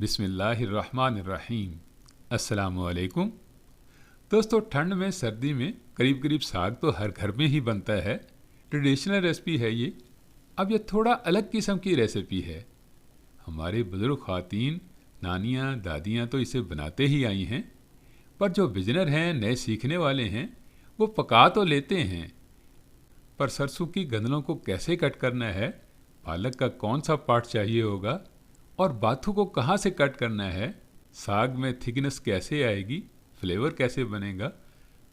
बिस्मिल्लाहिर्रहमानिर्रहीम। अस्सलामुअलैकुम। दोस्तों, ठंड में सर्दी में करीब करीब साग तो हर घर में ही बनता है। ट्रेडिशनल रेसिपी है ये। अब ये थोड़ा अलग किस्म की रेसिपी है। हमारे बुजुर्ग ख़वातीन, नानियाँ, दादियाँ तो इसे बनाते ही आई हैं, पर जो बिजनर हैं, नए सीखने वाले हैं, वो पका तो लेते हैं, पर सरसों की गंदलों को कैसे कट करना है, पालक का कौन सा पार्ट चाहिए होगा और बाथू को कहाँ से कट करना है, साग में थिकनेस कैसे आएगी, फ्लेवर कैसे बनेगा,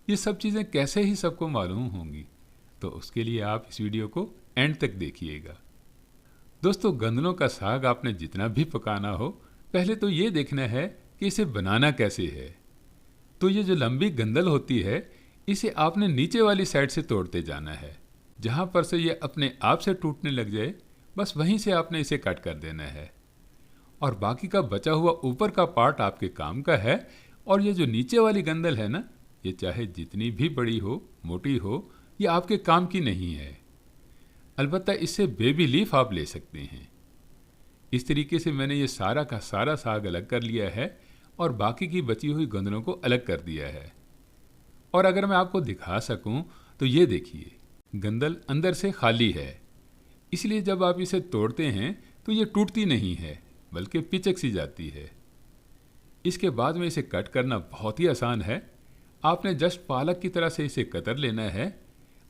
ये सब चीज़ें कैसे ही सबको मालूम होंगी। तो उसके लिए आप इस वीडियो को एंड तक देखिएगा। दोस्तों, गंदलों का साग आपने जितना भी पकाना हो, पहले तो ये देखना है कि इसे बनाना कैसे है। तो ये जो लंबी गंदल होती है, इसे आपने नीचे वाली साइड से तोड़ते जाना है। जहाँ पर से ये अपने आप से टूटने लग जाए, बस वहीं से आपने इसे कट कर देना है। और बाकी का बचा हुआ ऊपर का पार्ट आपके काम का है। और ये जो नीचे वाली गंदल है ना, ये चाहे जितनी भी बड़ी हो, मोटी हो, ये आपके काम की नहीं है। अलबत्ता इससे बेबी लीफ आप ले सकते हैं। इस तरीके से मैंने ये सारा का सारा साग अलग कर लिया है और बाकी की बची हुई गंदलों को अलग कर दिया है। और अगर मैं आपको दिखा सकूं तो ये देखिए, गंदल अंदर से खाली है, इसलिए जब आप इसे तोड़ते हैं तो ये टूटती नहीं है, बल्कि पिचक सी जाती है। इसके बाद में इसे कट करना बहुत ही आसान है। आपने जस्ट पालक की तरह से इसे कतर लेना है।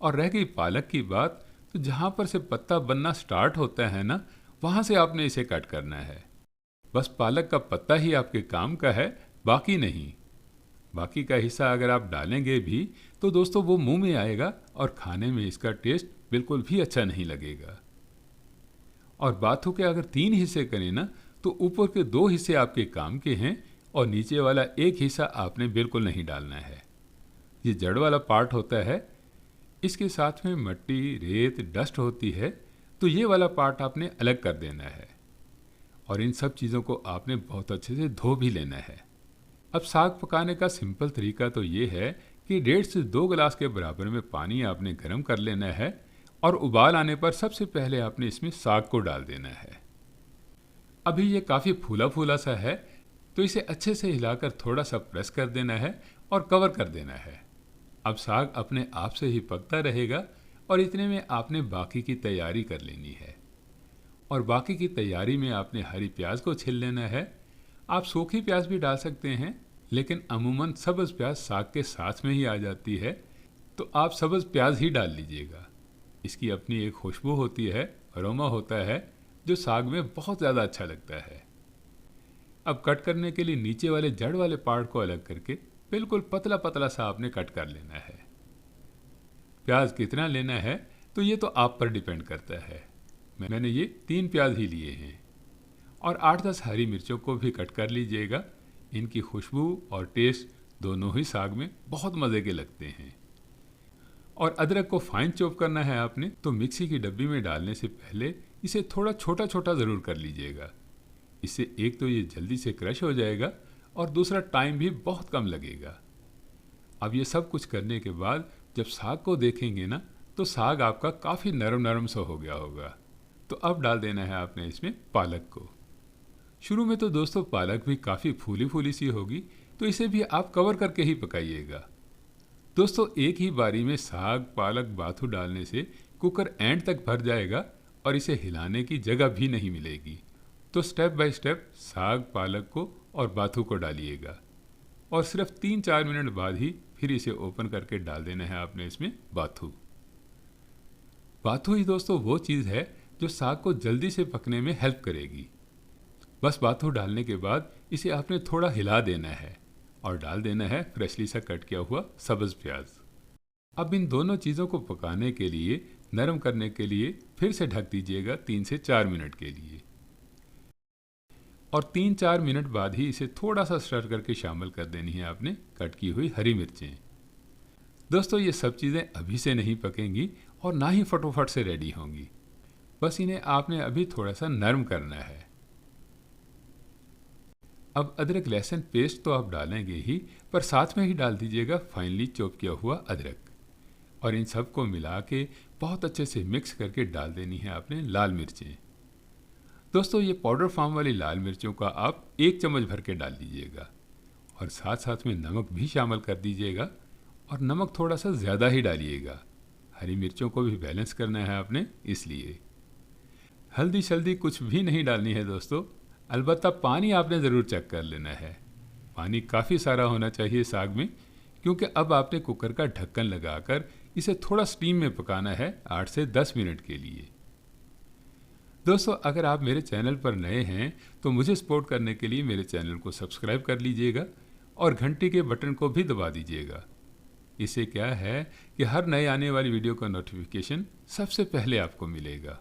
और रह गई पालक की बात, तो जहाँ पर से पत्ता बनना स्टार्ट होता है ना, वहाँ से आपने इसे कट करना है। बस पालक का पत्ता ही आपके काम का है, बाकी नहीं। बाकी का हिस्सा अगर आप डालेंगे भी तो दोस्तों वो मुंह में आएगा और खाने में इसका टेस्ट बिल्कुल भी अच्छा नहीं लगेगा। और बाथू के अगर 3 हिस्से करें ना, तो ऊपर के 2 हिस्से आपके काम के हैं और नीचे वाला 1 हिस्सा आपने बिल्कुल नहीं डालना है। ये जड़ वाला पार्ट होता है, इसके साथ में मिट्टी, रेत, डस्ट होती है, तो ये वाला पार्ट आपने अलग कर देना है। और इन सब चीज़ों को आपने बहुत अच्छे से धो भी लेना है। अब साग पकाने का सिंपल तरीका तो ये है कि 1.5 से 2 गिलास के बराबर में पानी आपने गर्म कर लेना है और उबाल आने पर सबसे पहले आपने इसमें साग को डाल देना है। अभी ये काफ़ी फूला फूला सा है, तो इसे अच्छे से हिलाकर थोड़ा सा प्रेस कर देना है और कवर कर देना है। अब साग अपने आप से ही पकता रहेगा और इतने में आपने बाकी की तैयारी कर लेनी है। और बाकी की तैयारी में आपने हरी प्याज को छील लेना है। आप सूखी प्याज भी डाल सकते हैं, लेकिन अमूमन सब्ज़ प्याज साग के साथ में ही आ जाती है, तो आप सब्ज़ प्याज ही डाल लीजिएगा। इसकी अपनी एक खुशबू होती है, अरोमा होता है, जो साग में बहुत ज़्यादा अच्छा लगता है। अब कट करने के लिए नीचे वाले जड़ वाले पार्ट को अलग करके बिल्कुल पतला पतला सा आपने कट कर लेना है। प्याज कितना लेना है तो ये तो आप पर डिपेंड करता है। मैंने ये 3 प्याज ही लिए हैं। और 8-10 हरी मिर्चों को भी कट कर लीजिएगा। इनकी खुशबू और टेस्ट दोनों ही साग में बहुत मज़े के लगते हैं। और अदरक को फाइन चॉप करना है आपने, तो मिक्सी की डब्बी में डालने से पहले इसे थोड़ा छोटा छोटा ज़रूर कर लीजिएगा। इससे एक तो ये जल्दी से क्रश हो जाएगा और दूसरा टाइम भी बहुत कम लगेगा। अब ये सब कुछ करने के बाद जब साग को देखेंगे ना, तो साग आपका काफ़ी नरम नरम सा हो गया होगा। तो अब डाल देना है आपने इसमें पालक को। शुरू में तो दोस्तों पालक भी काफ़ी फूली फूली सी होगी, तो इसे भी आप कवर करके ही पकाइएगा। दोस्तों, एक ही बारी में साग, पालक, बाथू डालने से कुकर एंड तक भर जाएगा और इसे हिलाने की जगह भी नहीं मिलेगी। तो स्टेप बाय स्टेप साग, पालक को और बाथू को डालिएगा और सिर्फ 3-4 मिनट बाद ही फिर इसे ओपन करके डाल देना है आपने इसमें बाथू। बाथू ही दोस्तों वो चीज़ है जो साग को जल्दी से पकने में हेल्प करेगी। बस बाथू डालने के बाद इसे आपने थोड़ा हिला देना है और डाल देना है फ्रेशली सा कट किया हुआ सब्ज़ प्याज। अब इन दोनों चीज़ों को पकाने के लिए, नरम करने के लिए फिर से ढक दीजिएगा 3 से 4 मिनट के लिए। और 3-4 मिनट बाद ही इसे थोड़ा सा स्टर करके शामिल कर देनी है आपने कट की हुई हरी मिर्चें। दोस्तों, ये सब चीज़ें अभी से नहीं पकेंगी और ना ही फटोफट से रेडी होंगी। बस इन्हें आपने अभी थोड़ा सा नरम करना है। अब अदरक लहसुन पेस्ट तो आप डालेंगे ही, पर साथ में ही डाल दीजिएगा फाइनली चॉप किया हुआ अदरक। और इन सब को मिला के बहुत अच्छे से मिक्स करके डाल देनी है आपने लाल मिर्चें। दोस्तों ये पाउडर फॉर्म वाली लाल मिर्चों का आप 1 चम्मच भर के डाल दीजिएगा और साथ साथ में नमक भी शामिल कर दीजिएगा और नमक थोड़ा सा ज़्यादा ही डालिएगा, हरी मिर्चों को भी बैलेंस करना है आपने इसलिए। हल्दी शल्दी कुछ भी नहीं डालनी है दोस्तों, अलबत्ता पानी आपने ज़रूर चेक कर लेना है। पानी काफ़ी सारा होना चाहिए साग में, क्योंकि अब आपने कुकर का ढक्कन लगाकर इसे थोड़ा स्टीम में पकाना है 8 से 10 मिनट के लिए। दोस्तों अगर आप मेरे चैनल पर नए हैं तो मुझे सपोर्ट करने के लिए मेरे चैनल को सब्सक्राइब कर लीजिएगा और घंटी के बटन को भी दबा दीजिएगा। इससे क्या है कि हर नए आने वाली वीडियो का नोटिफिकेशन सबसे पहले आपको मिलेगा।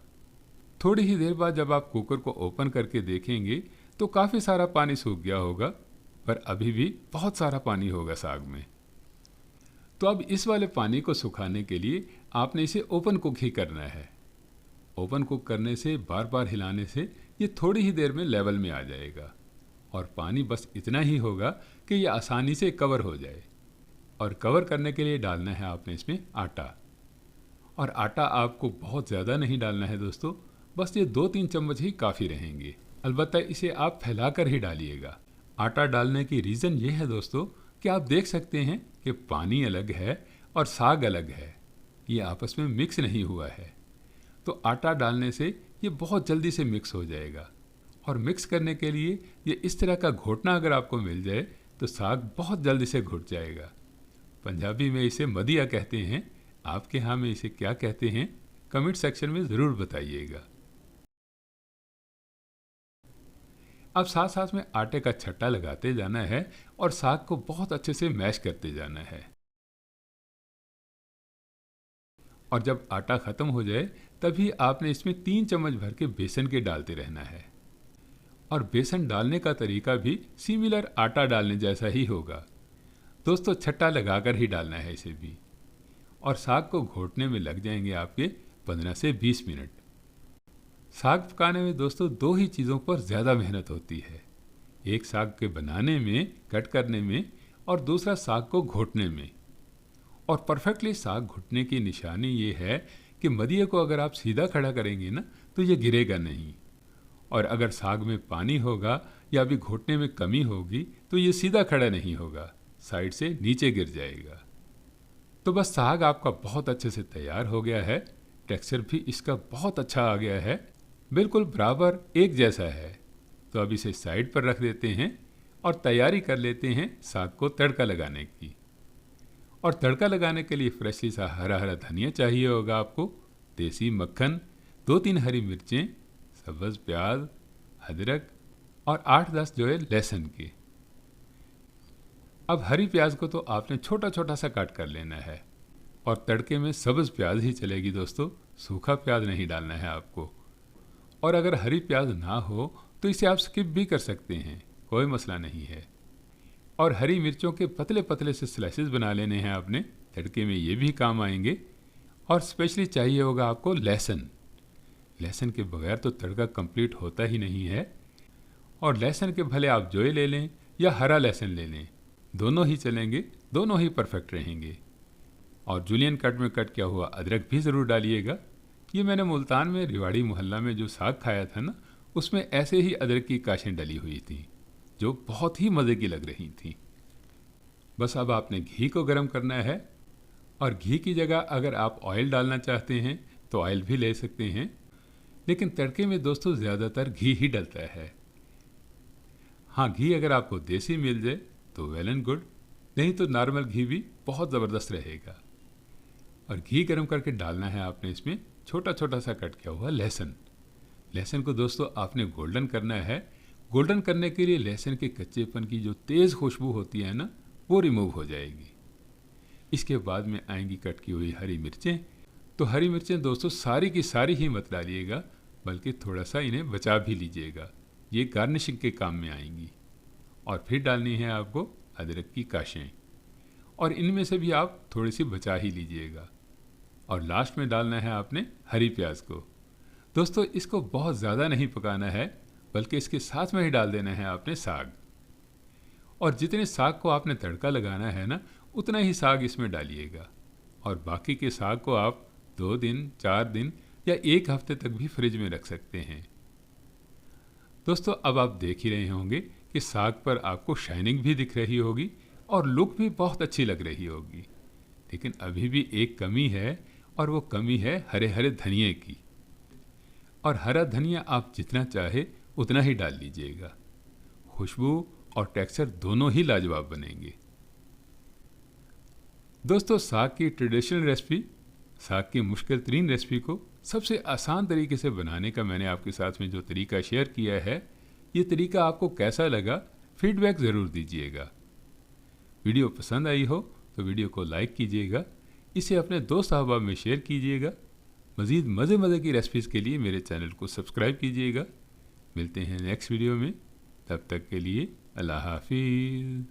थोड़ी ही देर बाद जब आप कुकर को ओपन करके देखेंगे तो काफ़ी सारा पानी सूख गया होगा, पर अभी भी बहुत सारा पानी होगा साग में। तो अब इस वाले पानी को सुखाने के लिए आपने इसे ओपन कुक ही करना है। ओपन कुक करने से बार बार हिलाने से ये थोड़ी ही देर में लेवल में आ जाएगा और पानी बस इतना ही होगा कि ये आसानी से कवर हो जाए। और कवर करने के लिए डालना है आपने इसमें आटा, और आटा आपको बहुत ज़्यादा नहीं डालना है दोस्तों, बस ये 2-3 चम्मच ही काफ़ी रहेंगे। अलबत्ता इसे आप फैलाकर ही डालिएगा। आटा डालने की रीज़न ये है दोस्तों कि आप देख सकते हैं कि पानी अलग है और साग अलग है, ये आपस में मिक्स नहीं हुआ है। तो आटा डालने से ये बहुत जल्दी से मिक्स हो जाएगा। और मिक्स करने के लिए ये इस तरह का घोटना अगर आपको मिल जाए तो साग बहुत जल्दी से घुट जाएगा। पंजाबी में इसे मदिया कहते हैं, आपके यहाँ में इसे क्या कहते हैं कमेंट सेक्शन में ज़रूर बताइएगा। अब साथ साथ में आटे का छट्टा लगाते जाना है और साग को बहुत अच्छे से मैश करते जाना है। और जब आटा ख़त्म हो जाए तभी आपने इसमें 3 चम्मच भर के बेसन के डालते रहना है। और बेसन डालने का तरीका भी सिमिलर आटा डालने जैसा ही होगा दोस्तों, छट्टा लगाकर ही डालना है इसे भी। और साग को घोटने में लग जाएंगे आपके 15 से 20 मिनट। साग पकाने में दोस्तों 2 ही चीज़ों पर ज़्यादा मेहनत होती है, एक साग के बनाने में, कट करने में, और दूसरा साग को घोटने में। और परफेक्टली साग घुटने की निशानी ये है कि मदिये को अगर आप सीधा खड़ा करेंगे ना तो ये गिरेगा नहीं, और अगर साग में पानी होगा या अभी घोटने में कमी होगी तो ये सीधा खड़ा नहीं होगा, साइड से नीचे गिर जाएगा। तो बस साग आपका बहुत अच्छे से तैयार हो गया है, टेक्सचर भी इसका बहुत अच्छा आ गया है, बिल्कुल बराबर एक जैसा है। तो अब इसे साइड पर रख देते हैं और तैयारी कर लेते हैं साग को तड़का लगाने की। और तड़का लगाने के लिए फ्रेशली सा हरा हरा धनिया चाहिए होगा आपको, देसी मक्खन, 2-3 हरी मिर्चें, सब्ज़ प्याज, अदरक और 8-10 जो है लहसुन के। अब हरी प्याज को तो आपने छोटा छोटा सा काट कर लेना है, और तड़के में सब्ज़ प्याज ही चलेगी दोस्तों, सूखा प्याज नहीं डालना है आपको। और अगर हरी प्याज ना हो तो इसे आप स्किप भी कर सकते हैं, कोई मसला नहीं है। और हरी मिर्चों के पतले पतले से स्लाइसेस बना लेने हैं आपने, तड़के में ये भी काम आएंगे। और स्पेशली चाहिए होगा आपको लहसुन, लहसुन के बगैर तो तड़का कंप्लीट होता ही नहीं है। और लहसुन के भले आप जोए ले लें या हरा लहसुन ले लें, दोनों ही चलेंगे, दोनों ही परफेक्ट रहेंगे। और जूलियन कट में कट किया हुआ अदरक भी ज़रूर डालिएगा। ये मैंने मुल्तान में रिवाड़ी मोहल्ला में जो साग खाया था ना, उसमें ऐसे ही अदरक की काशें डली हुई थी जो बहुत ही मज़े की लग रही थी। बस अब आपने घी को गर्म करना है, और घी की जगह अगर आप ऑयल डालना चाहते हैं तो ऑयल भी ले सकते हैं, लेकिन तड़के में दोस्तों ज़्यादातर घी ही डलता है। हाँ, घी अगर आपको देसी मिल जाए तो वेल एंड गुड, नहीं तो नॉर्मल घी भी बहुत ज़बरदस्त रहेगा। और घी गर्म करके डालना है आपने इसमें छोटा छोटा सा कट किया हुआ लहसुन। लहसुन को दोस्तों आपने गोल्डन करना है। गोल्डन करने के लिए लहसुन के कच्चेपन की जो तेज़ खुशबू होती है ना, वो रिमूव हो जाएगी। इसके बाद में आएंगी कट की हुई हरी मिर्चें। तो हरी मिर्चें दोस्तों सारी की सारी ही मत डालिएगा, बल्कि थोड़ा सा इन्हें बचा भी लीजिएगा, ये गार्निशिंग के काम में आएंगी। और फिर डालनी है आपको अदरक की काशें, और इनमें से भी आप थोड़ी सी बचा ही लीजिएगा। और लास्ट में डालना है आपने हरी प्याज को। दोस्तों इसको बहुत ज़्यादा नहीं पकाना है, बल्कि इसके साथ में ही डाल देना है आपने साग। और जितने साग को आपने तड़का लगाना है ना, उतना ही साग इसमें डालिएगा। और बाकी के साग को आप 2 दिन, 4 दिन या 1 हफ्ते तक भी फ्रिज में रख सकते हैं। दोस्तों अब आप देख ही रहे होंगे कि साग पर आपको शाइनिंग भी दिख रही होगी और लुक भी बहुत अच्छी लग रही होगी। लेकिन अभी भी एक कमी है और वो कमी है हरे हरे धनिए की। और हरा धनिया आप जितना चाहे उतना ही डाल लीजिएगा, खुशबू और टेक्सचर दोनों ही लाजवाब बनेंगे। दोस्तों साग की ट्रेडिशनल रेसिपी, साग की मुश्किल तरीन रेसिपी को सबसे आसान तरीके से बनाने का मैंने आपके साथ में जो तरीका शेयर किया है, ये तरीका आपको कैसा लगा फीडबैक ज़रूर दीजिएगा। वीडियो पसंद आई हो तो वीडियो को लाइक कीजिएगा, इसे अपने दोस्त अहबाब में शेयर कीजिएगा। मज़ीद मज़े की रेसिपीज़ के लिए मेरे चैनल को सब्सक्राइब कीजिएगा। मिलते हैं नेक्स्ट वीडियो में, तब तक के लिए अल्लाह हाफिज़।